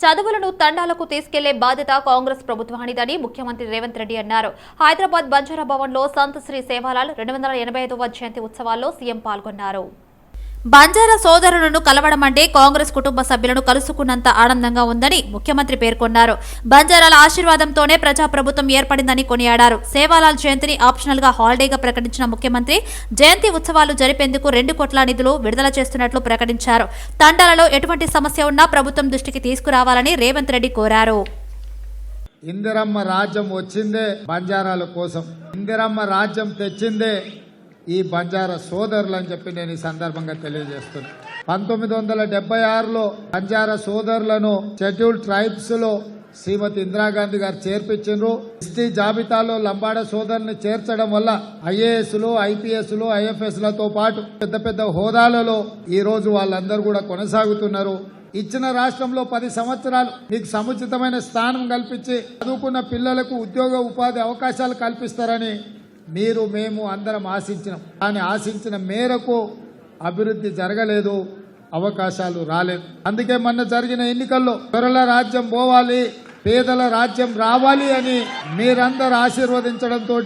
చదువులను తండాలకు తీసుకెళ్లే బాధ్యత కాంగ్రెస్ ప్రభుత్వానిదని ముఖ్యమంత్రి రేవంత్ రెడ్డి అన్నారు. హైదరాబాద్ బంజారా భవన్లో సంత్ శ్రీ సేవాలాల్ 285వ జయంతి ఉత్సవాల్లో సీఎం పాల్గొన్నారు. బంజారా సోదరులను కలవడం అంటే కాంగ్రెస్ కుటుంబ సభ్యులను కలుసుకున్నంత ఆనందంగా ఉందని ముఖ్యమంత్రి పేర్కొన్నారు. బంజారాల ఆశీర్వాదంతోనే ప్రజాప్రభుత్వం ఏర్పడిందని కొనియాడారు. సేవాలాల్ జయంతిని ఆప్షనల్ గా హాలిడేగా ప్రకటించిన ముఖ్యమంత్రి జయంతి ఉత్సవాలు జరిపేందుకు 2 కోట్ల నిధులు విడుదల చేస్తున్నట్లు ప్రకటించారు. తండాలలో ఎటువంటి సమస్య ఉన్నా ప్రభుత్వం దృష్టికి తీసుకురావాలని రేవంత్ రెడ్డి కోరారు. ఇందిరమ్మ రాజ్యం వచ్చిందే బంజారాల కోసం, ఇందిరమ్మ రాజ్యం తెచ్చిందే ఈ బంజారా సోదరులు అని చెప్పి నేను ఈ సందర్భంగా తెలియజేస్తున్నా. 1976లో బంజారా సోదరులను షెడ్యూల్ ట్రైబ్స్ లో శ్రీమతి ఇందిరాగాంధీ గారు చేర్పించారు. ఎస్టీ జాబితాలో లంబాడ సోదరుని చేర్చడం వల్ల ఐఏఎస్లు, ఐపీఎస్లు, ఐఎఫ్ఎస్లతో పాటు పెద్ద పెద్ద హోదాలలో ఈ రోజు వాళ్ళందరూ కూడా కొనసాగుతున్నారు. ఇచ్చిన రాష్ట్రంలో 10 సంవత్సరాలు మీకు సముచితమైన స్థానం కల్పించి చదువుకున్న పిల్లలకు ఉద్యోగ ఉపాధి అవకాశాలు కల్పిస్తారని మేము అందరం ఆశించినాం. కానీ ఆశించిన మేరకు అభివృద్ధి జరగలేదు, అవకాశాలు రాలేదు. అందుకే మొన్న జరిగిన ఎన్నికల్లో దొరల రాజ్యం పోవాలి, పేదల రాజ్యం రావాలి అని మీరందరూ ఆశీర్వదించడంతో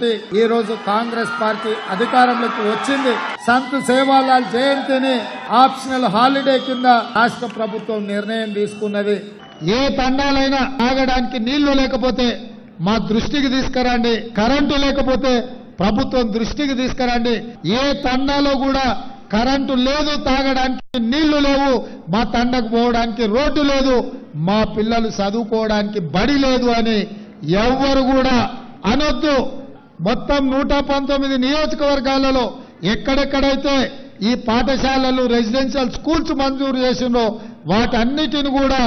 ఈ రోజు కాంగ్రెస్ పార్టీ అధికారంలోకి వచ్చింది. సంత్ సేవాలాల్ జయంతిని ఆప్షనల్ హాలిడే కింద రాష్ట్ర ప్రభుత్వం నిర్ణయం తీసుకున్నది. ఏ తండాలైనా తాగడానికి నీళ్లు లేకపోతే మా దృష్టికి తీసుకురండి, కరెంటు లేకపోతే ప్రభుత్వం దృష్టికి తీసుకురండి. ఏ తండాలో కూడా కరెంటు లేదు, తాగడానికి నీళ్లు లేవు, మా తండకు పోవడానికి రోడ్డు లేదు, మా పిల్లలు చదువుకోవడానికి బడి లేదు అని ఎవ్వరు కూడా అనొద్దు. మొత్తం 119 నియోజకవర్గాలలో ఎక్కడెక్కడైతే ఈ పాఠశాలలు, రెసిడెన్షియల్ స్కూల్స్ మంజూరు చేసిందో వాటన్నిటిని కూడా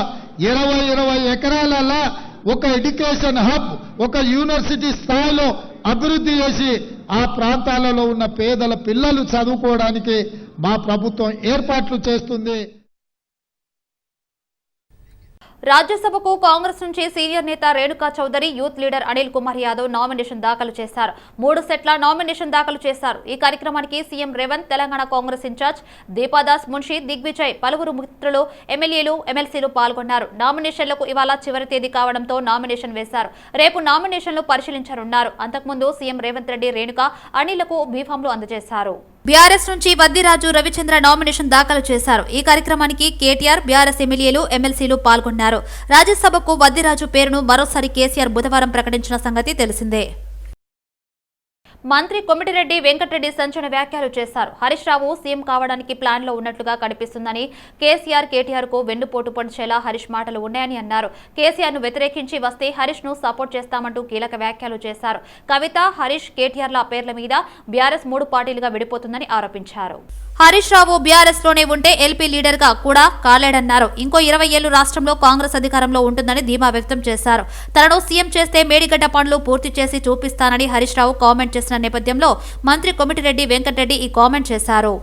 20 ఎకరాలలో ఒక ఎడ్యుకేషన్ హబ్, ఒక యూనివర్సిటీ స్థాయిలో అభివృద్ధి చేసి ఆ ప్రాంతాలలో ఉన్న పేదల పిల్లలు చదువుకోవడానికి మా ప్రభుత్వం ఏర్పాట్లు చేస్తుంది. రాజ్యసభకు కాంగ్రెస్ నుంచి సీనియర్ నేత Renuka Chowdhury, youth leader Anil Kumar Yadav nomination దాఖలు చేశారు. 3 సెట్ల నామినేషన్ దాఖలు చేశారు. ఈ కార్యక్రమానికి సీఎం రేవంత్, తెలంగాణ కాంగ్రెస్ ఇన్ఛార్జ్ దీపాదాస్ మున్షి, దిగ్విజయ్, పలువురు మిత్రులు, ఎమ్మెల్యేలు, ఎమ్మెల్సీలు పాల్గొన్నారు. నామినేషన్లకు ఇవాళ చివరి తేదీ కావడంతో నామినేషన్ వేశారు. రేపు నామినేషన్లు పరిశీలించనున్నారు. అంతకుముందు సీఎం రేవంత్ రెడ్డి రేణుకా, అనిల్కు బీఫామ్లు అందజేశారు. బీఆర్ఎస్ నుంచి వద్దిరాజు రవిచంద్ర నామినేషన్ దాఖలు చేశారు. ఈ కార్యక్రమానికి కేటీఆర్, బీఆర్ఎస్ ఎమ్మెల్యేలు, ఎమ్మెల్సీలు పాల్గొన్నారు. రాజ్యసభకు వద్దిరాజు పేరును మరోసారి కేసీఆర్ బుధవారం ప్రకటించిన సంగతి తెలిసిందే. మంత్రి కొమిటిరెడ్డి వెంకటరెడ్డి సంచలన వ్యాఖ్యలు చేశారు. హరీష్ రావు సీఎం కావడానికి ప్లాన్ లో ఉన్నట్లుగా కనిపిస్తుందని, కేసీఆర్, కేటీఆర్ కు వెన్నుపోటు పొడిచేలా హరీష్ మాటలు ఉన్నాయని అన్నారు. కేసీఆర్ ను వ్యతిరేకించి వస్తే హరీష్ ను సపోర్ట్ చేస్తామంటూ కీలక వ్యాఖ్యలు చేశారు. కవిత, హరీష్, కేటీఆర్ల పేర్ల మీద బీఆర్ఎస్ 3 పార్టీలుగా విడిపోతుందని ఆరోపించారు. హరీష్ రావు బీఆర్ఎస్ లోనే ఉంటే ఎల్పీ లీడర్ గా కూడా కాలేడన్నారు. ఇంకో 20 ఏళ్లు రాష్ట్రంలో కాంగ్రెస్ అధికారంలో ఉంటుందని ధీమా వ్యక్తం చేశారు. తనను సీఎం చేస్తే మేడిగడ్డ పనులు పూర్తి చేసి చూపిస్తానని హరీష్ రావు కామెంట్ చేసిన నేపథ్యంలో మంత్రి కొమిటిరెడ్డి వెంకటరెడ్డి ఈ కామెంట్ చేశారు.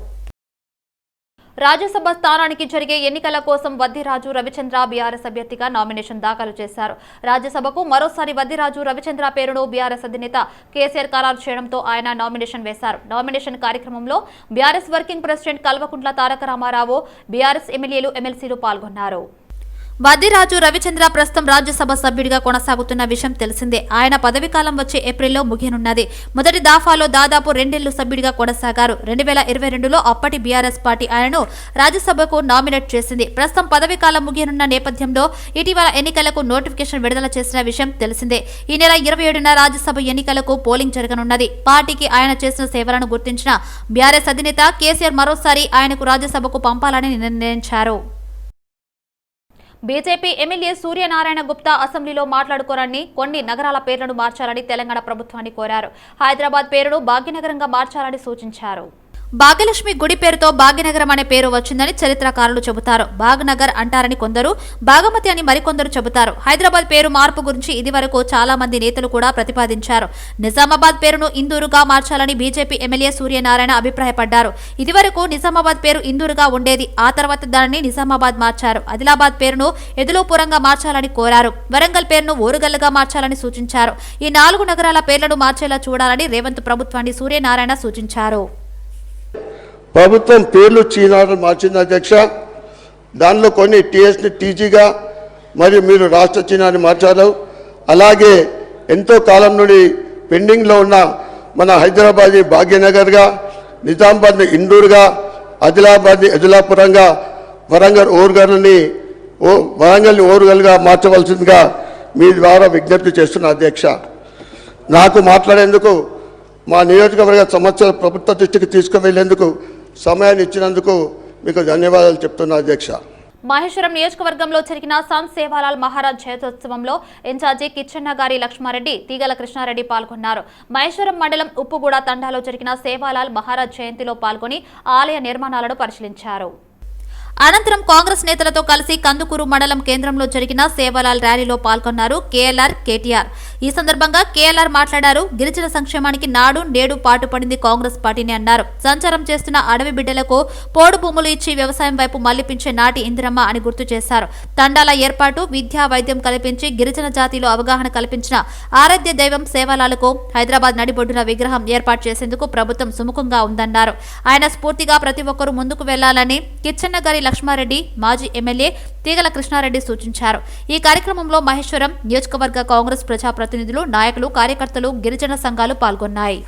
రాజ్యసభ స్థానానికి జరిగే ఎన్నికల కోసం వద్దిరాజు రవిచంద్ర బీఆర్ఎస్ అభ్యర్థిగా నామినేషన్ దాఖలు చేశారు. రాజ్యసభకు మరోసారి వద్దిరాజు రవిచంద్ర పేరును బీఆర్ఎస్ అధినేత కేసీఆర్ ఖరారు చేయడంతో ఆయన నామినేషన్ వేశారు. నామినేషన్ కార్యక్రమంలో BRS working president Kalvakuntla Taraka Ramarao, BRS ఎమ్మెల్యేలు, ఎమ్మెల్సీలు పాల్గొన్నారు. వద్దిరాజు రవిచంద్ర ప్రస్తుతం రాజ్యసభ సభ్యుడిగా కొనసాగుతున్న విషయం తెలిసిందే. ఆయన పదవీకాలం వచ్చే ఏప్రిల్లో ముగియనున్నది. మొదటి దఫాలో దాదాపు 2 ఏళ్లు సభ్యుడిగా కొనసాగారు. 2022లో అప్పటి బీఆర్ఎస్ పార్టీ ఆయనను రాజ్యసభకు నామినేట్ చేసింది. ప్రస్తుతం పదవీకాలం ముగియనున్న నేపథ్యంలో ఇటీవల ఎన్నికలకు నోటిఫికేషన్ విడుదల చేసిన విషయం తెలిసిందే. ఈ నెల 27న రాజ్యసభ ఎన్నికలకు పోలింగ్ జరగనున్నది. పార్టీకి ఆయన చేసిన సేవలను గుర్తించిన బీఆర్ఎస్ అధినేత కేసీఆర్ మరోసారి ఆయనకు రాజ్యసభకు పంపాలని నిర్ణయించారు. బీజేపీ ఎమ్మెల్యే సూర్యనారాయణ గుప్తా అసెంబ్లీలో మాట్లాడుకోరని కొన్ని నగరాల పేర్లను మార్చాలని తెలంగాణ ప్రభుత్వాన్ని కోరారు. హైదరాబాద్ పేరును భాగ్యనగరంగా మార్చాలని సూచించారు. భాగ్యలక్ష్మి గుడి పేరుతో భాగ్యనగరం అనే పేరు వచ్చిందని చరిత్రకారులు చెబుతారు. భాగ్నగర్ అంటారని కొందరు, భాగమతి అని మరికొందరు చెబుతారు. హైదరాబాద్ పేరు మార్పు గురించి ఇదివరకు చాలా మంది నేతలు కూడా ప్రతిపాదించారు. నిజామాబాద్ పేరును ఇందూరుగా మార్చాలని బీజేపీ ఎమ్మెల్యే సూర్యనారాయణ అభిప్రాయపడ్డారు. ఇదివరకు నిజామాబాద్ పేరు ఇందూరుగా ఉండేది. ఆ తర్వాత దానిని నిజామాబాద్ మార్చారు. ఆదిలాబాద్ పేరును ఎదులోపురంగా మార్చాలని కోరారు. వరంగల్ పేరును ఓరుగల్లుగా మార్చాలని సూచించారు. ఈ 4 నగరాల పేర్లను మార్చేలా చూడాలని రేవంత్ ప్రభుత్వాన్ని సూర్యనారాయణ సూచించారు. ప్రభుత్వం పేర్లు చీనాలు మార్చింది అధ్యక్ష. దానిలో కొన్ని టీఎస్ని టీజీగా, మరియు మీరు రాష్ట్ర చిహ్నాన్ని మార్చారు. అలాగే ఎంతో కాలం నుండి పెండింగ్లో ఉన్న మన హైదరాబాద్ భాగ్యనగర్గా, నిజామాబాద్ని ఇండూరుగా, ఆదిలాబాద్ని అదిలాపురంగా, వరంగల్ని ఓరుగల్గా మార్చవలసిందిగా మీ ద్వారా విజ్ఞప్తి చేస్తున్న అధ్యక్ష. నాకు మాట్లాడేందుకు మా నియోజకవర్గ సమస్యల ప్రభుత్వ దృష్టికి తీసుకువెళ్లేందుకు సమయాన్ని ఇచ్చినందుకు మీకు ధన్యవాదాలు చెప్తున్నా అధ్యక్ష. మహేశ్వరం నియోజకవర్గంలో జరిగిన సంత్ సేవాలాల్ మహారాజ్ జయంత్యోత్సవంలో ఇన్ఛార్జి కిచ్చన్న గారి లక్ష్మారెడ్డి, తీగల కృష్ణారెడ్డి పాల్గొన్నారు. మహేశ్వరం మండలం ఉప్పుగూడ తండాలో జరిగిన సేవాలాల్ మహారాజ్ జయంతిలో పాల్గొని ఆలయ నిర్మాణాలను పరిశీలించారు. అనంతరం కాంగ్రెస్ నేతలతో కలిసి కందుకూరు మండలం కేంద్రంలో జరిగిన సేవాలాల్ ర్యాలీలో పాల్గొన్నారు కేఎల్ఆర్, కేటీఆర్. ఈ సందర్భంగా కేఎల్ఆర్ మాట్లాడారు. గిరిజన సంక్షేమానికి నాడు నేడు పాటుపడింది కాంగ్రెస్ పార్టీని అన్నారు. సంచారం చేస్తున్న అడవి బిడ్డలకు పోడు భూములు ఇచ్చి వ్యవసాయం వైపు మళ్లిపించే నాటి ఇందిరమ్మ అని గుర్తు చేశారు. తండాల ఏర్పాటు, విద్యా వైద్యం కల్పించి గిరిజన జాతిలో అవగాహన కల్పించిన ఆరాధ్య దైవం సేవాలాలకు హైదరాబాద్ నడిబొడ్డున విగ్రహం ఏర్పాటు చేసేందుకు ప్రభుత్వం సుముఖంగా ఉందన్నారు. ఆయన స్ఫూర్తిగా ప్రతి ఒక్కరూ ముందుకు వెళ్లాలని కిచ్చన్న గారి లక్ష్మారెడ్డి, మాజీ ఎమ్మెల్యే తీగల కృష్ణారెడ్డి సూచించారు. ఈ కార్యక్రమంలో మహేశ్వరం నియోజకవర్గ కాంగ్రెస్ ప్రజాప్రతినిధులు, నాయకులు, కార్యకర్తలు, గిరిజన సంఘాలు పాల్గొన్నాయి.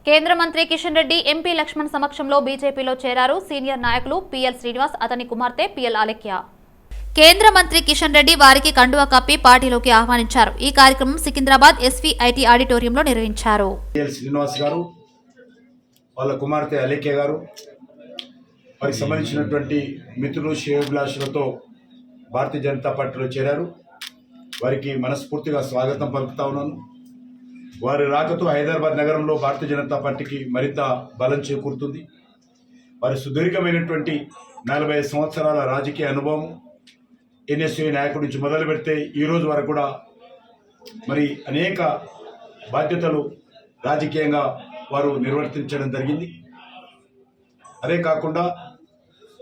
కేంద్ర మంత్రి కిషన్ రెడ్డి ఎంపీ లక్ష్మణ్ సమక్షంలో బీజేపీలో చేరారు. సీనియర్ నాయకులు పిఎల్ శ్రీనివాస్, అతని కుమార్తె పిఎల్ అలెక్య. కేంద్ర మంత్రి కిషన్ రెడ్డి వారికి కండువా కప్పి పార్టీలోకి ఆహ్వానించారు. ఈ కార్యక్రమం సికింద్రాబాద్ ఎస్వీఐటీ ఆడిటోరియంలో నిర్వహించారు. పిఎల్ శ్రీనివాస్ గారు, వాళ్ళ కుమార్తె అలెక్య గారు, వారికి సంబంధించినటువంటి మిత్రులు, శ్రేయోభిలాషులతో భారతీయ జనతా పార్టీలో చేరారు. వారికి మనస్ఫూర్తిగా స్వాగతం పలుకుతా ఉన్నాను. వారి రాకతో హైదరాబాద్ నగరంలో భారతీయ జనతా పార్టీకి మరింత బలం చేకూరుతుంది. వారి సుదీర్ఘమైనటువంటి 45 సంవత్సరాల రాజకీయ అనుభవం, ఎన్ఎస్ఏ నాయకుడి నుంచి మొదలు పెడితే ఈ రోజు వరకు కూడా మరి అనేక బాధ్యతలు రాజకీయంగా వారు నిర్వర్తించడం జరిగింది. అదే కాకుండా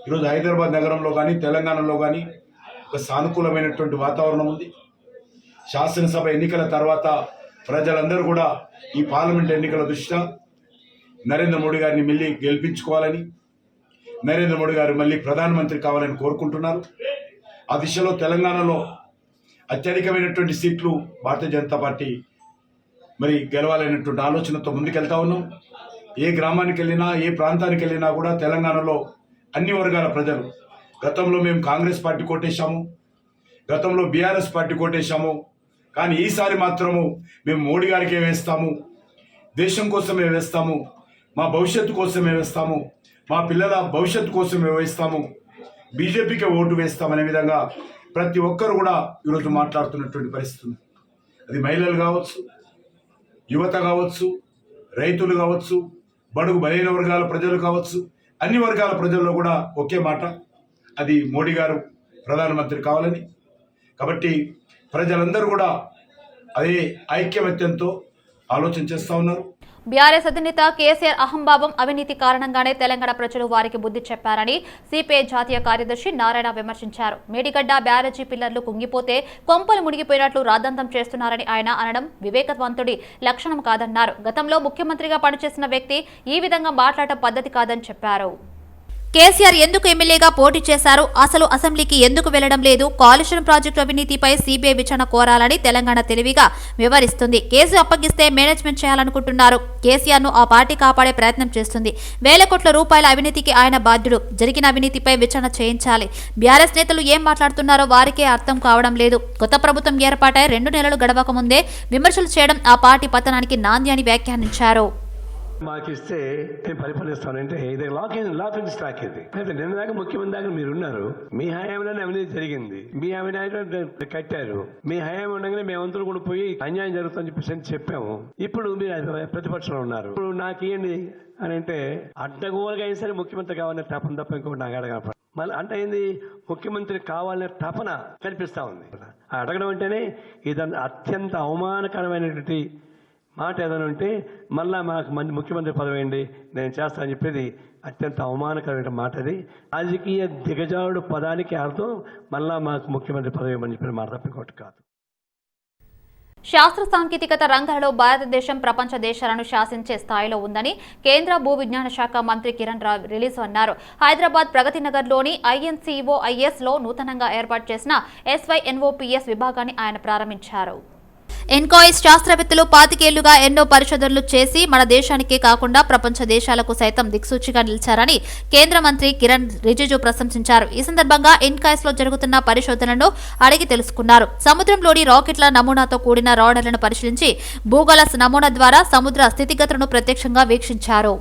ఈరోజు హైదరాబాద్ నగరంలో కానీ, తెలంగాణలో కానీ ఒక సానుకూలమైనటువంటి వాతావరణం ఉంది. శాసనసభ ఎన్నికల తర్వాత ప్రజలందరూ కూడా ఈ పార్లమెంట్ ఎన్నికల దృష్ట్యా నరేంద్ర మోడీ గారిని మళ్ళీ గెలిపించుకోవాలని, నరేంద్ర మోడీ గారు మళ్ళీ ప్రధానమంత్రి కావాలని కోరుకుంటున్నారు. ఆ దిశలో తెలంగాణలో అత్యధికమైనటువంటి సీట్లు భారతీయ జనతా పార్టీ మరి గెలవాలనేటువంటి ఆలోచనతో ముందుకెళ్తా ఉన్నాం. ఏ గ్రామానికి వెళ్ళినా, ఏ ప్రాంతానికి వెళ్ళినా కూడా తెలంగాణలో అన్ని వర్గాల ప్రజలు, గతంలో మేము కాంగ్రెస్ పార్టీ కోటేశాము, గతంలో బీఆర్ఎస్ పార్టీ కోటేశాము, కానీ ఈసారి మాత్రము మేము మోడీ గారికే వేస్తాము, దేశం కోసమే వేస్తాము, మా భవిష్యత్తు కోసమే వేస్తాము, మా పిల్లల భవిష్యత్తు కోసమే వేస్తాము, బీజేపీకే ఓటు వేస్తామనే విధంగా ప్రతి ఒక్కరు కూడా ఈరోజు మాట్లాడుతున్నటువంటి పరిస్థితి. అది మహిళలు కావచ్చు, యువత కావచ్చు, రైతులు కావచ్చు, బడుగు బలైన వర్గాల ప్రజలు కావచ్చు, అన్ని వర్గాల ప్రజల్లో కూడా ఒకే మాట, అది మోడీ గారు ప్రధానమంత్రి కావాలని. కాబట్టి ప్రజలందరూ కూడా అదే ఐక్యమత్యంతో ఆలోచన చేస్తూ ఉన్నారు. బీఆర్ఎస్ అధినేత కేసీఆర్ అహంభావం, అవినీతి కారణంగానే తెలంగాణ ప్రజలు వారికి బుద్ధి చెప్పారని సిపిఐ జాతీయ కార్యదర్శి నారాయణ విమర్శించారు. మేడిగడ్డ బ్యారేజీ పిల్లర్లు కుంగిపోతే కొంపలు మునిగిపోయినట్లు రాద్ధాంతం చేస్తున్నారని ఆయన అనడం వివేకవంతుడి లక్షణం కాదన్నారు. గతంలో ముఖ్యమంత్రిగా పనిచేసిన వ్యక్తి ఈ విధంగా మాట్లాడటం పద్ధతి కాదని చెప్పారు. కేసీఆర్ ఎందుకు ఎమ్మెల్యేగా పోటీ చేశారు, అసలు అసెంబ్లీకి ఎందుకు వెళ్లడం లేదు, కాళేశ్వరం ప్రాజెక్టు అవినీతిపై సీబీఐ విచారణ కోరాలని తెలంగాణ తెలివిగా వివరిస్తుంది. కేసు అప్పగిస్తే మేనేజ్మెంట్ చేయాలనుకుంటున్నారు. కేసీఆర్ ను ఆ పార్టీ కాపాడే ప్రయత్నం చేస్తుంది. వేల కోట్ల రూపాయల అవినీతికి ఆయన బాధ్యుడు. జరిగిన అవినీతిపై విచారణ చేయించాలి. బీఆర్ఎస్ నేతలు ఏం మాట్లాడుతున్నారో వారికే అర్థం కావడం లేదు. కొత్త ప్రభుత్వం ఏర్పాటై 2 నెలలు గడవక ముందే విమర్శలు చేయడం ఆ పార్టీ పతనానికి నాంది అని వ్యాఖ్యానించారు. మాకిస్తే నేను పరిపాలిస్తానంటే ఇది లాక్ అండ్ స్టాక్ ఇది. అయితే నిన్న దాకా ముఖ్యమంత్రి దాకా మీరు ఉన్నారు. మీ హయాంలోనే అవినీతి జరిగింది, మీ అవినీతి కట్టారు. మీ హయాం ఉండగానే మేమందరూ కూడా పోయి అన్యాయం జరుగుతుందని చెప్పేసి చెప్పాము. ఇప్పుడు మీరు ప్రతిపక్షంలో ఉన్నారు. ఇప్పుడు నాకేంటి అని అంటే అడ్డగోలుగా అయినా సరే ముఖ్యమంత్రి కావాలని తప్పని తప్ప ఇంకొకటి నాకు అడగనపడ. మళ్ళీ అంటే ఏంది, ముఖ్యమంత్రి కావాలనే తపన కనిపిస్తూ ఉంది. అడగడం అంటేనే ఇదన్న అత్యంత అవమానకరమైనటువంటి మాట ఏదైనా ఉంటే మళ్ళా మాకు ముఖ్యమంత్రి పదవి వేయండి నేను చేస్తానని చెప్పేది అత్యంత అవమానకరమైన మాట. అది రాజకీయ దిగజారుడు పదానికి అర్థం మళ్ళా మాకు ముఖ్యమంత్రి పదవి ఇవ్వమని చెప్పిన మాట తప్ప ఇంకోటి కాదు. శాస్త్ర సాంకేతికత రంగాలలో భారతదేశం ప్రపంచ దేశాలను శాసించే స్థాయిలో ఉందని కేంద్ర భూ విజ్ఞాన శాఖ మంత్రి కిరణ్ రిజిజు అన్నారు. హైదరాబాద్ ప్రగతి నగర్లోని INCOIS లో నూతనంగా ఏర్పాటు చేసిన SYNOPS విభాగాన్ని ఆయన ప్రారంభించారు. ఎన్కాయిస్ శాస్త్రవేత్తలు 25 ఏళ్లుగా ఎన్నో పరిశోధనలు చేసి మన దేశానికే కాకుండా ప్రపంచ దేశాలకు సైతం దిక్సూచిగా నిలిచారని కేంద్ర మంత్రి కిరణ్ రిజిజు ప్రశంసించారు. ఈ సందర్భంగా ఎన్కాయిస్ లో జరుగుతున్న పరిశోధనలను అడిగి తెలుసుకున్నారు. సముద్రంలోని రాకెట్ల నమూనాతో కూడిన రాడర్లను పరిశీలించి భూగోళ నమూనా ద్వారా సముద్ర స్థితిగతులను ప్రత్యక్షంగా వీక్షించారు.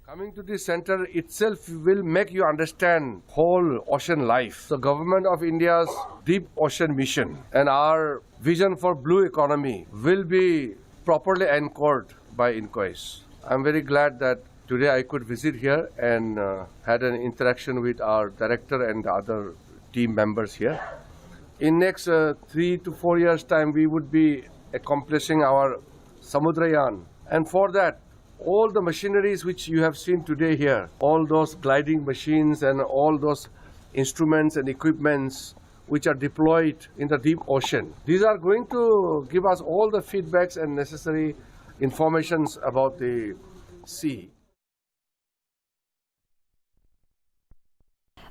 Coming to this center itself will make you understand whole ocean life. The government of India's deep ocean mission and our vision for blue economy will be properly anchored by INCOIS. I'm very glad that today I could visit here and had an interaction with our director and the other team members here. In next 3 to 4 years time we would be accomplishing our Samudrayan, and for that all the machineries which you have seen today here, all those gliding machines and all those instruments and equipments which are deployed in the deep ocean, these are going to give us all the feedbacks and necessary informations about the sea.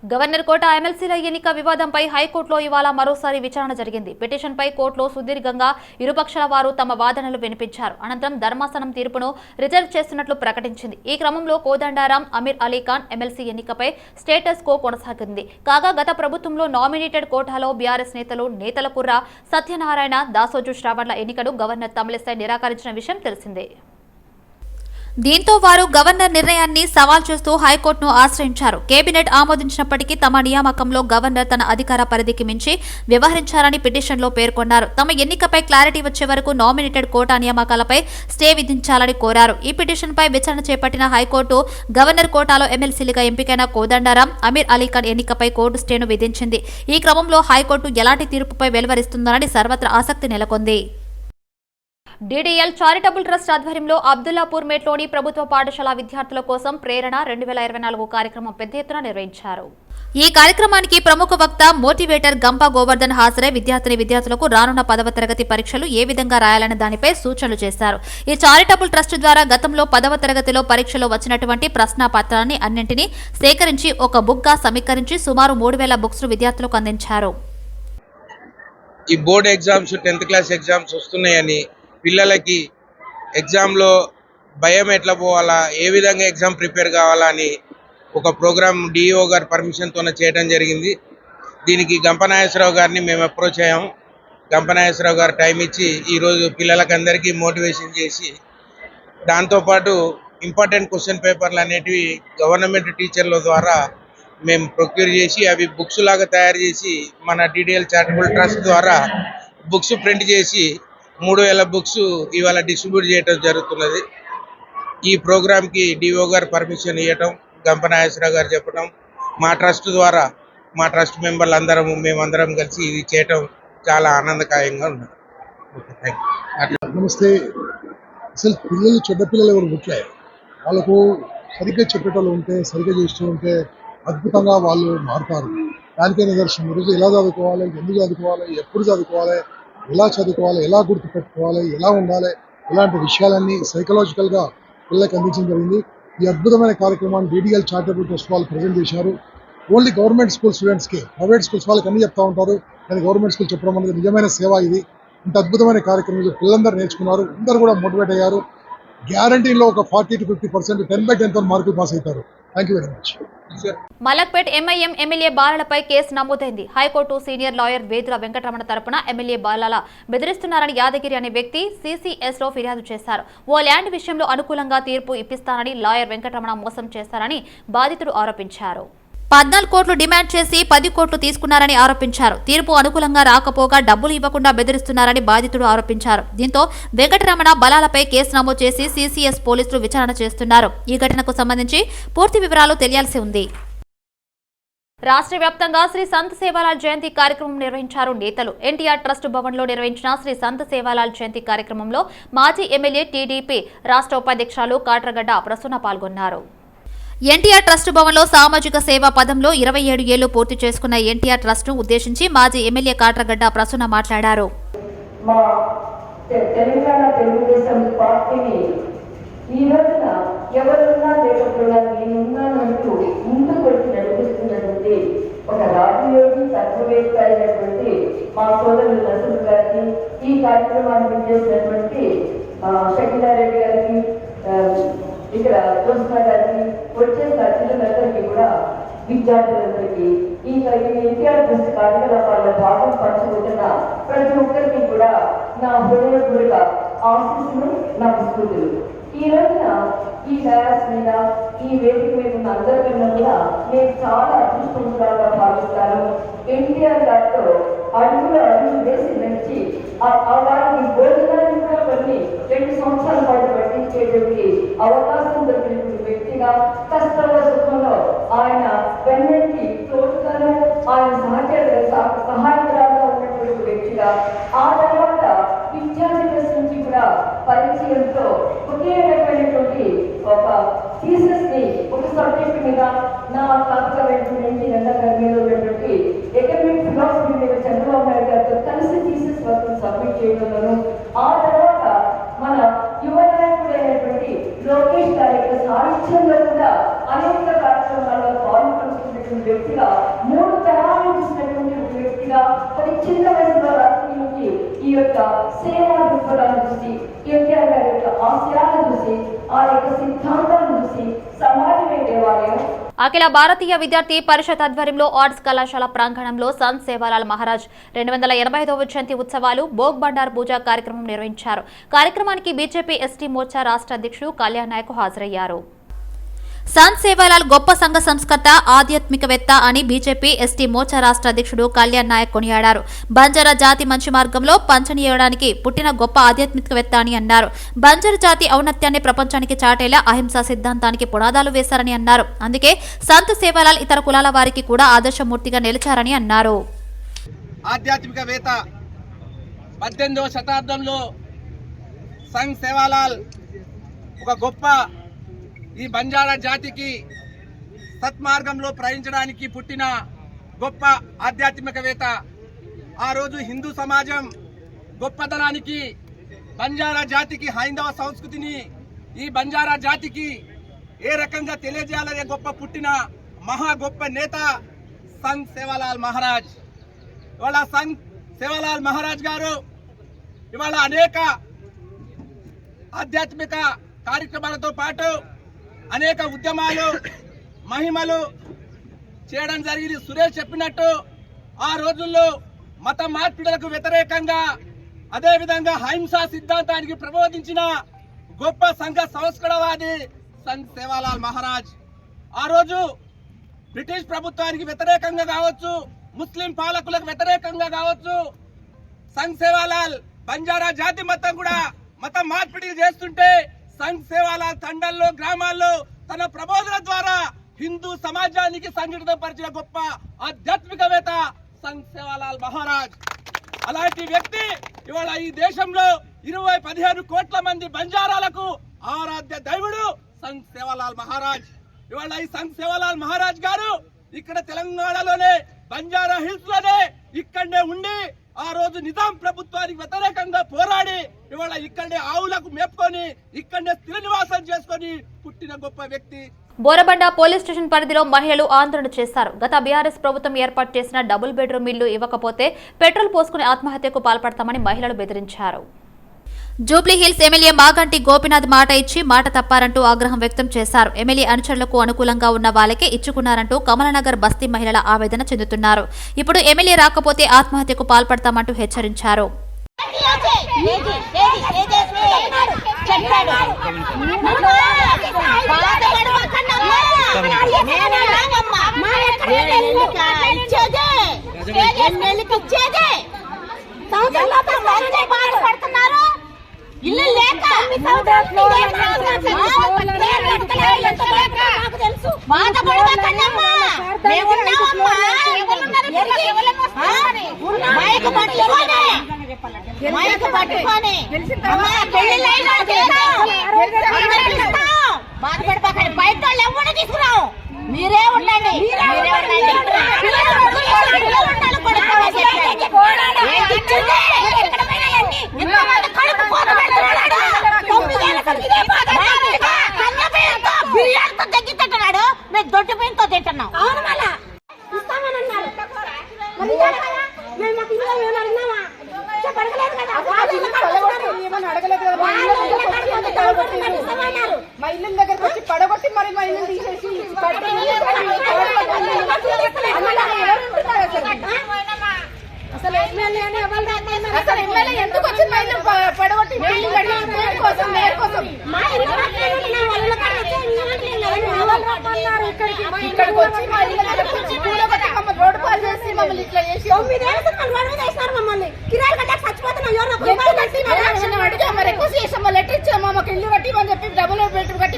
Governor కోట ఎమ్మెల్సీల ఎన్నిక వివాదంపై హైకోర్టులో ఇవాళ మరోసారి విచారణ జరిగింది. పిటిషన్పై కోర్టులో సుదీర్ఘంగా ఇరుపక్షాల వారు తమ వాదనలు వినిపించారు. అనంతరం ధర్మాసనం తీర్పును రిజర్వ్ చేస్తున్నట్లు ప్రకటించింది. ఈ క్రమంలో కోదండారాం, అమీర్ అలీఖాన్ ఎమ్మెల్సీ ఎన్నికపై స్టేటస్ కో కొనసాగింది. కాగా గత ప్రభుత్వంలో నామినేటెడ్ కోటాలో బీఆర్ఎస్ నేతల కుర్ర సత్యనారాయణ, దాసోజు శ్రావణ్ల ఎన్నికను గవర్నర్ తమిళిసై నిరాకరించిన విషయం తెలిసిందే. దీంతో వారు గవర్నర్ నిర్ణయాన్ని సవాల్ చేస్తూ హైకోర్టును ఆశ్రయించారు. కేబినెట్ ఆమోదించినప్పటికీ తమ నియామకంలో గవర్నర్ తన అధికార పరిధికి మించి వ్యవహరించారని పిటిషన్లో పేర్కొన్నారు. తమ ఎన్నికపై క్లారిటీ వచ్చే వరకు నామినేటెడ్ కోటా నియామకాలపై స్టే విధించాలని కోరారు. ఈ పిటిషన్పై విచారణ చేపట్టిన హైకోర్టు గవర్నర్ కోటాలో ఎమ్మెల్సీలుగా ఎంపికైన కోదండారాం, అమీర్ అలీఖాన్ ఎన్నికపై కోర్టు స్టేను విధించింది. ఈ క్రమంలో హైకోర్టు ఎలాంటి తీర్పుపై వెలువరిస్తుందోనని సర్వత్రా ఆసక్తి నెలకొంది. DDL చారిటబుల్ ట్రస్ట్ ఆధ్వర్యంలో అబ్దుల్లాపూర్ మేట్లోని ప్రభుత్వ పాఠశాల విద్యార్థుల కోసం ప్రేరణ 2024 కార్యక్రమం పెద్ద ఎత్తున నిర్వహించారు. ఈ కార్యక్రమానికి ప్రముఖ వక్త, మోటివేటర్ గంపా గోవర్ధన్ హాజరై విద్యార్థులకు రానున్న 10వ తరగతి పరీక్షలు ఏ విధంగా రాయాలనే దానిపై సూచనలు చేశారు. ఈ చారిటబుల్ ట్రస్ట్ ద్వారా గతంలో 10వ తరగతిలో పరీక్షలో వచ్చినటువంటి ప్రశ్నాపత్రాన్ని అన్నింటినీ సేకరించి ఒక బుక్ గా సమీకరించి సుమారు 3000 బుక్స్ విద్యార్థులకు అందించారు. ఈ board exams 10th class exams వస్తున్నాయని పిల్లలకి ఎగ్జామ్లో భయం ఎట్లా పోవాలా, ఏ విధంగా ఎగ్జామ్ ప్రిపేర్ కావాలా అని ఒక ప్రోగ్రామ్ డిఈఓ గారి పర్మిషన్తోనే చేయడం జరిగింది. దీనికి గంపనాగేశ్వరరావు గారిని మేము అప్రోచ్ అయ్యాము. గంపనాగేశ్వరరావు గారు టైం ఇచ్చి ఈరోజు పిల్లలకందరికీ మోటివేషన్ చేసి దాంతోపాటు ఇంపార్టెంట్ క్వశ్చన్ పేపర్లు అనేటివి గవర్నమెంట్ టీచర్ల ద్వారా మేము ప్రొక్యూర్ చేసి అవి బుక్స్ లాగా తయారు చేసి మన DDL చారిటబుల్ ట్రస్ట్ ద్వారా బుక్స్ ప్రింట్ చేసి 3000 బుక్స్ ఇవాళ డిస్ట్రిబ్యూట్ చేయడం జరుగుతున్నది. ఈ ప్రోగ్రామ్కి డిఓ గారు పర్మిషన్ ఇవ్వటం, గంపనాగేశ్వరరావు గారు చెప్పడం, మా ట్రస్ట్ ద్వారా మా ట్రస్ట్ మెంబర్లు మేమందరం కలిసి ఇది చేయటం చాలా ఆనందకాయంగా ఉన్నది. నమస్తే. అసలు పిల్లలు చెడ్డ పిల్లలు ఎవరు పుట్టలేదు. వాళ్ళకు సరిగ్గా చెప్పేటోళ్ళు ఉంటే, సరిగ్గా చేస్తూ ఉంటే అద్భుతంగా వాళ్ళు మారుతారు. దానికే నిదర్శనం. ఈరోజు ఎలా చదువుకోవాలి, ఎందుకు చదువుకోవాలి, ఎప్పుడు చదువుకోవాలి, ఎలా చదువుకోవాలి, ఎలా గుర్తుపెట్టుకోవాలి, ఎలా ఉండాలి, ఇలాంటి విషయాలన్నీ సైకలాజికల్గా పిల్లలకు అందించడం జరిగింది. ఈ అద్భుతమైన కార్యక్రమాన్ని DDL చారిటబుల్ ట్రస్ట్ వాళ్ళు ప్రజెంట్ చేశారు. ఓన్లీ గవర్నమెంట్ స్కూల్ స్టూడెంట్స్కి, ప్రైవేట్ స్కూల్స్ వాళ్ళకి అన్నీ చెప్తా ఉంటారు, కానీ గవర్నమెంట్ స్కూల్ చెప్పడం అనేది నిజమైన సేవ. ఇది ఇంత అద్భుతమైన కార్యక్రమం పిల్లలందరూ నేర్చుకున్నారు, అందరూ కూడా మోటివేట్ అయ్యారు. గ్యారంటీలో ఒక 40 to 50% 10/10 మార్కులు పాస్ అవుతారు. Thank you very much. Malakpet MIM MLA బాలలపై కేసు నమోదైంది. High court senior lawyer Vedula Venkataramana తరపున ఎమ్మెల్యే బాలల బెదిరిస్తున్నారని యాదగిరి అనే వ్యక్తి CCS లో ఫిర్యాదు చేశారు. ఓ ల్యాండ్ విషయంలో అనుకూలంగా తీర్పు ఇప్పిస్తానని లాయర్ వెంకటరమణ మోసం చేశారని బాధితుడు ఆరోపించారు. 14 కోట్లు డిమాండ్ చేసి 10 కోట్లు తీసుకున్నారని ఆరోపించారు. తీర్పు అనుకూలంగా రాకపోగా డబ్బులు ఇవ్వకుండా బెదిరిస్తున్నారని బాధితుడు ఆరోపించారు. దీంతో వెంకటరమణ బలాలపై కేసు నమోదు చేసి CCS పోలీసులు విచారణ చేస్తున్నారు. ఈ ఘటనకు సంబంధించి పూర్తి వివరాలు తెలియాల్సి ఉంది. రాష్ట్ర వ్యాప్తంగా శ్రీ సంత్ సేవాలాల్ జయంతి కార్యక్రమం నిర్వహించారు నేతలు. ఎన్టీఆర్ ట్రస్ట్ భవన్ లో నిర్వహించిన శ్రీ సంత్ సేవాలాల్ జయంతి కార్యక్రమంలో మాజీ ఎమ్మెల్యే టీడీపీ రాష్ట్ర ఉపాధ్యక్షులు కాట్రగడ్డ ప్రసన్న పాల్గొన్నారు. ఎన్టీఆర్ ట్రస్ట్ భవన్ లో సామాజిక సేవా పదంలో 27 ఏళ్లు పూర్తి చేసుకున్న ఎన్టీఆర్ ట్రస్ట్ ను ఉద్దేశించి మాజీ ఎమ్మెల్యే కాట్రగడ్డ ప్రసన్న మాట్లాడారు. మా తెలంగాణ తెలుగుదేశం పార్టీని ఈ రోజున ఎవరున్నా లేకపోయినా నేనున్నానంటూ ముందుకు వచ్చి నడిపిస్తున్నటువంటి ఒక రాజయోగి తత్వవేత్త అయినటువంటి మా సోదరులు నరసింహ గారికి, ఈ కార్యక్రమాన్ని విజేసినటువంటి షకీలారెడ్డి గారికి, ఇక్కడ జోస్నా గారికి, వచ్చే సచివులందరికీ కూడా, విద్యార్థులందరికీ, ఈ ఎన్టీఆర్ ట్రస్ట్ కార్యకలాపాల్లో భాగం పంచుకుంటున్న ప్రతి ఒక్కరికి కూడా నా హృదయపూర్వక ఆశీస్సులు, నమస్కృతులు. ఈ రోజున ఈ డయాస్ మీద, ఈ వేదిక మీద ఉన్న అందరికన్నా కూడా నేను చాలా అదృష్టవంతురాలుగా భావిస్తాను. ఎన్టీఆర్ గారితో అడుగులు వేసి నడిచి వారికి భోజనాన్ని కూడా కొన్ని 2 సంవత్సరాల పాటు పట్టించేటువంటి అవకాశం దొరికినటువంటి వ్యక్తిగా, కష్టంలో సుఖంలో ఆయన వెన్నెంటి తోడుగాను, ఆయన సహాయకురాలుగా ఉన్నటువంటి వ్యక్తిగా, ఆ తర్వాత విద్యార్థి నుంచి కూడా పరిచయంతో ఒకే రకమైనటువంటి ఒక థీసిస్ ని, ఒక సబ్జెక్ట్ మీద నా కాకమైనటువంటి మీద ఉన్నటువంటి ఎకనామిక్ ఫిలాసఫీ మీద చంద్రబాబు నాయుడు గారితో కలిసి థీసిస్ వర్క్ సబ్మిట్ చేయడంలోను, ఆ తర్వాత మన యువ నాయకుడైనటువంటి లోకేష్ గారి యొక్క సాహిత్యంలో కూడా అనేక కార్యక్రమాల్లో పాల్గొంటున్నటువంటి వ్యక్తిగా, 3 తరాలను చూసినటువంటి వ్యక్తిగా, అది చిన్న వయసులో రాష్ట్రం నుంచి ఈ యొక్క సేవా దృక్పథాలను చూసి, ఎన్టీఆర్ గారి యొక్క ఆశయాలను చూసి, ఆ యొక్క సిద్ధాంతాలను చూసి సమాజమే దేవాలయం. అఖిల భారతీయ విద్యార్థి పరిషత్ ఆధ్వర్యంలో ఆర్ట్స్ కళాశాల ప్రాంగణంలో సంత్ సేవాలాల్ మహారాజ్ 285వ జయంతి ఉత్సవాలు భోగ్ బండార్ పూజా కార్యక్రమం నిర్వహించారు. కార్యక్రమానికి బీజేపీ ఎస్టీ మోర్చా రాష్ట్ర అధ్యక్షుడు కళ్యాణ్ నాయక్ హాజరయ్యారు. సంత్ సేవాలాల్ గొప్ప సంఘ సంస్కర్త, ఆధ్యాత్మికవేత్త అని బీజేపీ ఎస్టీ మోర్చా రాష్ట్ర అధ్యక్షుడు కళ్యాణ్ నాయక్ కొనియాడారు. బంజారా జాతి మంచి మార్గంలో పంచనీయడానికి పుట్టిన గొప్ప ఆధ్యాత్మికవేత్త అని అన్నారు. బంజారా జాతి ఔన్నత్యాన్ని ప్రపంచానికి చాటేలా అహింసా సిద్ధాంతానికి పునాదాలు వేశారని అన్నారు. అందుకే సంత్ సేవాలాల్ ఇతర కులాల వారికి కూడా ఆదర్శమూర్తిగా నిలిచారని అన్నారు. ఆధ్యాత్మికవేత్త 18వ శతాబ్దంలో సంత్ సేవాలాల్ ఒక గొప్ప, ఈ బంజారా జాతికి సత్మార్గంలో ప్రయాణించడానికి పుట్టిన గొప్ప ఆధ్యాత్మికవేత్త. ఆ రోజు హిందూ సమాజం గొప్పతనానికి, బంజారా జాతికి, హైందవ సంస్కృతిని ఈ బంజారా జాతికి ఏ రకంగా తెలియజేయాలనే గొప్ప పుట్టిన మహా గొప్ప నేత సంత్ సేవాలాల్ మహారాజ్. ఇవాళ సంత్ సేవాలాల్ మహారాజ్ గారు ఇవాళ అనేక ఆధ్యాత్మిక కార్యక్రమాలతో పాటు అనేక ఉద్యమాలు, మహిమలు చేయడం జరిగింది. సురేష్ చెప్పినట్టు ఆ రోజుల్లో మత మార్పిడులకు వ్యతిరేకంగా, అదేవిధంగా అహింసా సిద్ధాంతానికి ప్రబోధించిన గొప్ప సంఘ సంస్కరణవాది సంత్ సేవాలాల్ మహారాజ్. ఆ రోజు బ్రిటిష్ ప్రభుత్వానికి వ్యతిరేకంగా కావచ్చు, ముస్లిం పాలకులకు వ్యతిరేకంగా కావచ్చు, సంత్ సేవాలాల్ బంజారా జాతి మొత్తం కూడా మత మార్పిడి చేస్తుంటే సంత్ సేవాలాల్ తండల్లో, గ్రామాల్లో తన ప్రబోధన ద్వారా హిందూ సమాజానికి సంఘటితపరిచిన గొప్ప ఆధ్యాత్మికవేత్త సంత్ సేవాలాల్ మహారాజ్. అలాంటి వ్యక్తి ఇవాళ ఈ దేశంలో 15 కోట్ల మంది బంజారాలకు ఆరాధ్య దైవుడు సంత్ సేవాలాల్ మహారాజ్. ఇవాళ ఈ సంత్ సేవాలాల్ మహారాజ్ గారు ఇక్కడ తెలంగాణలోనే బంజారా హిల్స్ లోనే ఇక్కడనే ఉండి ఆ రోజు నిజాం ప్రభుత్వానికి వ్యతిరేకంగా పోరాడి ఇవాళ ఇక్కడే ఆవులకు మేపుకొని, ఇక్కడనే స్థిర నివాసం చేసుకొని పుట్టిన గొప్ప వ్యక్తి. బోరబండ పోలీస్ స్టేషన్ పరిధిలో మహిళలు ఆందోళన చేశారు. గత బీఆర్ఎస్ ప్రభుత్వం ఏర్పాటు చేసిన డబుల్ బెడ్రూమ్ ఇల్లు ఇవ్వకపోతే పెట్రోల్ పోసుకుని ఆత్మహత్యకు పాల్పడతామని మహిళలు బెదిరించారు. జూబ్లీహిల్స్ ఎమ్మెల్యే మాగంటి గోపీనాథ్ మాట ఇచ్చి మాట తప్పారంటూ ఆగ్రహం వ్యక్తం చేశారు. ఎమ్మెల్యే అనుచరులకు అనుకూలంగా ఉన్న వాళ్ళకే ఇచ్చుకున్నారంటూ కమలనగర్ బస్తీ మహిళల ఆవేదన చెందుతున్నారు. ఇప్పుడు ఎమ్మెల్యే రాకపోతే ఆత్మహత్యకు పాల్పడతామంటూ హెచ్చరించారు. ఇల్లు లేక బాధపడిపోకండి, బయట వాళ్ళు ఎవరు తీసుకురావు, మీరే ఉండండి. తగ్గిస్తున్నాడు, మేము దొడ్డు బియ్యంతో తింటున్నాం. మా ఇల్లు దగ్గరకు వచ్చి పడగొట్టి మరి మా ఇల్లు తీసేసి అసలు ఎమ్మెల్యే ఎందుకు వచ్చి మా ఇల్లు పడగొట్టి కోసం మేయర్ కోసం ఇక్కడికి వచ్చి మా ఇల్లు దగ్గరకు వచ్చి కూడగొట్టి మమ్మల్ని రోడ్డు పాలు చేసి మమ్మల్ని ఇట్లా చేసి మమ్మల్ని కిరాయి కట్టాక చచ్చిపోతున్నాం. అడిగా మరి ఎక్కువ చేసాం, లెటర్ ఇచ్చాము, మాకు ఇల్లు కట్టిమని చెప్పి డబుల్ బెడ్రూమ్ కట్టి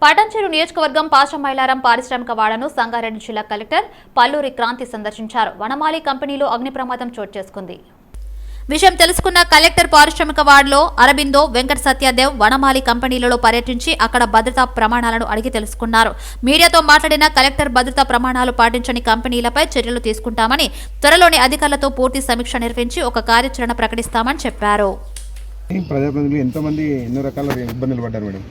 పటాన్చెరు నియోజకవర్గం పాషమైలారం పారిశ్రామిక వాడను సంగారెడ్డి జిల్లా కలెక్టర్ పల్లూరి క్రాంతి సందర్శించారు. వనమాలి కంపెనీలో అగ్ని ప్రమాదం చోటు చేసుకుంది. విషయం తెలుసుకున్న కలెక్టర్ పారిశ్రామిక వార్డులో అరబిందో, వెంకట సత్యదేవ్ వనమాలి కంపెనీలలో పర్యటించి అక్కడ భద్రతా ప్రమాణాలను అడిగి తెలుసుకున్నారు. మీడియాతో మాట్లాడిన కలెక్టర్ భద్రతా ప్రమాణాలు పాటించని కంపెనీలపై చర్యలు తీసుకుంటామని, త్వరలోని అధికారులతో పూర్తి సమీక్ష నిర్వహించి ఒక కార్యాచరణ ప్రకటిస్తామని చెప్పారు. ప్రజాప్రతినిధులు ఎంతో మంది ఎన్నో రకాల ఇబ్బందులు పడ్డారు మేడం.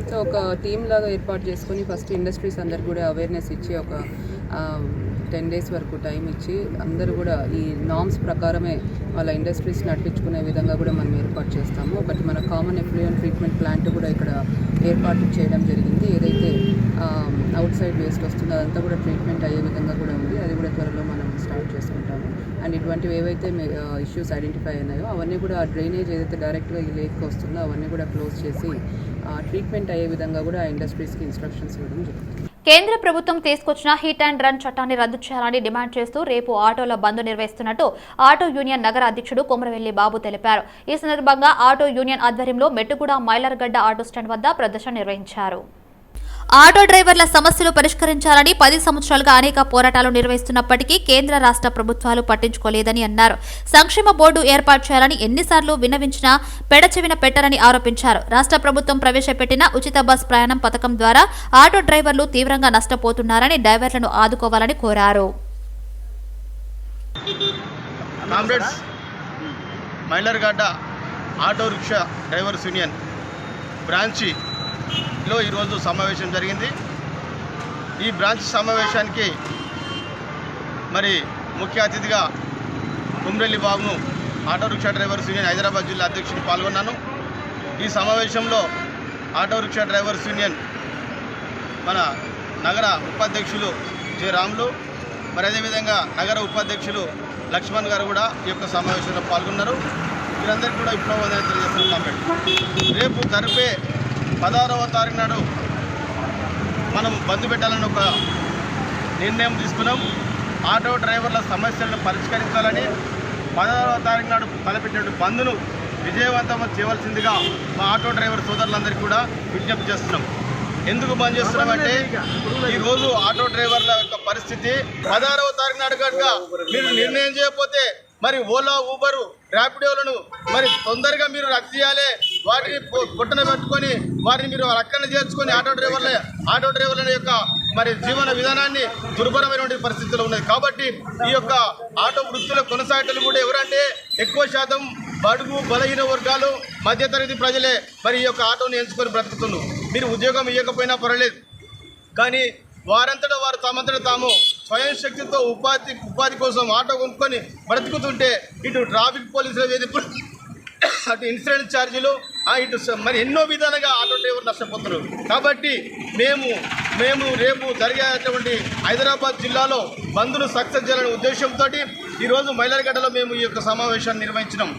సో ఒక టీమ్ లాగా ఏర్పాటు చేసుకుని ఫస్ట్ ఇండస్ట్రీస్ అందరికి కూడా అవేర్నెస్ ఇచ్చి ఒక 10 days వరకు టైం ఇచ్చి అందరూ కూడా ఈ నామ్స్ ప్రకారమే వాళ్ళ ఇండస్ట్రీస్ నడిపించుకునే విధంగా కూడా మనం ఏర్పాటు చేస్తాము. ఒకటి మన కామన్ ఎఫ్లూయెంట్ ట్రీట్మెంట్ ప్లాంట్ కూడా ఇక్కడ ఏర్పాటు చేయడం జరిగింది. ఏదైతే అవుట్ సైడ్ వేస్ట్ వస్తుందో అదంతా కూడా ట్రీట్మెంట్ అయ్యే విధంగా కూడా ఉంది. అది కూడా త్వరలో మనం స్టార్ట్ చేసుకుంటాము. అండ్ ఇటువంటివి ఏవైతే ఇష్యూస్ ఐడెంటిఫై అయినాయో అవన్నీ కూడా డ్రైనేజ్ ఏదైతే డైరెక్ట్గా ఈ లేక్కి వస్తుందో అవన్నీ కూడా క్లోజ్ చేసి ట్రీట్మెంట్ అయ్యే విధంగా కూడా ఆ ఇండస్ట్రీస్కి ఇన్స్ట్రక్షన్స్ ఇవ్వడం జరుగుతుంది. కేంద్ర ప్రభుత్వం తీసుకొచ్చిన హిట్ అండ్ రన్ చట్టాన్ని రద్దు చేయాలని డిమాండ్ చేస్తూ రేపు ఆటోల బంద్ నిర్వహిస్తున్నట్టు ఆటో యూనియన్ నగర అధ్యక్షుడు కొమరవెల్లి బాబు తెలిపారు. ఈ సందర్భంగా ఆటో యూనియన్ ఆధ్వర్యంలో మెట్టుగూడ మైలర్గడ్డ ఆటో స్టాండ్ వద్ద ప్రదర్శన నిర్వహించారు. ఆటో డ్రైవర్ల సమస్యలు పరిష్కరించాలని 10 సంవత్సరాలుగా అనేక పోరాటాలు నిర్వహిస్తున్నప్పటికీ కేంద్ర రాష్ట్ర ప్రభుత్వాలు పట్టించుకోలేదని అన్నారు. సంక్షేమ బోర్డు ఏర్పాటు చేయాలని ఎన్నిసార్లు విన్నవించినా పెడచెవిన పెట్టరని ఆరోపించారు. రాష్ట్ర ప్రభుత్వం ప్రవేశపెట్టిన ఉచిత బస్ ప్రయాణం పథకం ద్వారా ఆటో డ్రైవర్లు తీవ్రంగా నష్టపోతున్నారని డ్రైవర్లను ఆదుకోవాలని కోరారు. మైలర్గడ్డ ఆటో రిక్షా డ్రైవర్స్ యూనియన్ బ్రాంచ్లో ఈరోజు సమావేశం జరిగింది. ఈ బ్రాంచ్ సమావేశానికి మరి ముఖ్య అతిథిగా కొమరవెల్లి బాబును auto rickshaw drivers union Hyderabad జిల్లా అధ్యక్షుడు పాల్గొన్నాను. ఈ సమావేశంలో ఆటో రిక్షా డ్రైవర్స్ యూనియన్ మన నగర ఉపాధ్యక్షులు జె రాములు, మరి అదేవిధంగా నగర ఉపాధ్యక్షులు లక్ష్మణ్ గారు కూడా ఈ యొక్క సమావేశంలో పాల్గొన్నారు. వీరందరికీ కూడా విప్లవం తెలియజేస్తున్నాం. రేపు జరిపే 16వ తారీఖు నాడు మనం బంద్ పెట్టాలని ఒక నిర్ణయం తీసుకున్నాం. ఆటో డ్రైవర్ల సమస్యలను పరిష్కరించాలని 16వ తారీఖు నాడు తలపెట్టిన బంద్ను విజయవంతం చేయవలసిందిగా మా ఆటో డ్రైవర్ సోదరులందరికీ కూడా విజ్ఞప్తి చేస్తున్నాం. ఎందుకు బంద్ చేస్తున్నామంటే ఈరోజు ఆటో డ్రైవర్ల యొక్క పరిస్థితి 16వ తారీఖు నాడు కనుక మీరు నిర్ణయం చేయకపోతే మరి ఓలా, ఊబరు, ర్యాపిడోలను మరి తొందరగా మీరు రద్దు చేయాలి. వాటిని పొట్టన పెట్టుకొని వారిని మీరు రక్కన చేర్చుకొని ఆటో డ్రైవర్ల యొక్క మరి జీవన విధానాన్ని దుర్భరమైనటువంటి పరిస్థితుల్లో ఉన్నది. కాబట్టి ఈ యొక్క ఆటో వృత్తుల కొనసాగటలు కూడా ఎవరంటే ఎక్కువ శాతం బడుగు బలహీన వర్గాలు, మధ్యతరగతి ప్రజలే మరి ఈ యొక్క ఆటోని ఎంచుకొని బ్రతుకుతున్నారు. మీరు ఉద్యోగం ఇవ్వకపోయినా పర్వాలేదు, కానీ వారంతటా వారు తమంతటా తాము స్వయం శక్తితో ఉపాధి కోసం ఆటో కొనుక్కొని బ్రతుకుతుంటే ఇటు ట్రాఫిక్ పోలీసుల వేధింపులు, అటు ఇన్సూరెన్స్ ఛార్జీలు, ఇటు మరి ఎన్నో విధాలుగా ఆటో డ్రైవర్ నష్టపోతున్నారు. కాబట్టి మేము రేపు జరిగేటువంటి హైదరాబాద్ జిల్లాలో బంద్ను సక్సెస్ చేయాలనే ఉద్దేశంతో ఈరోజు మైలర్గడ్డలో మేము ఈ యొక్క సమావేశాన్ని నిర్వహించినాం.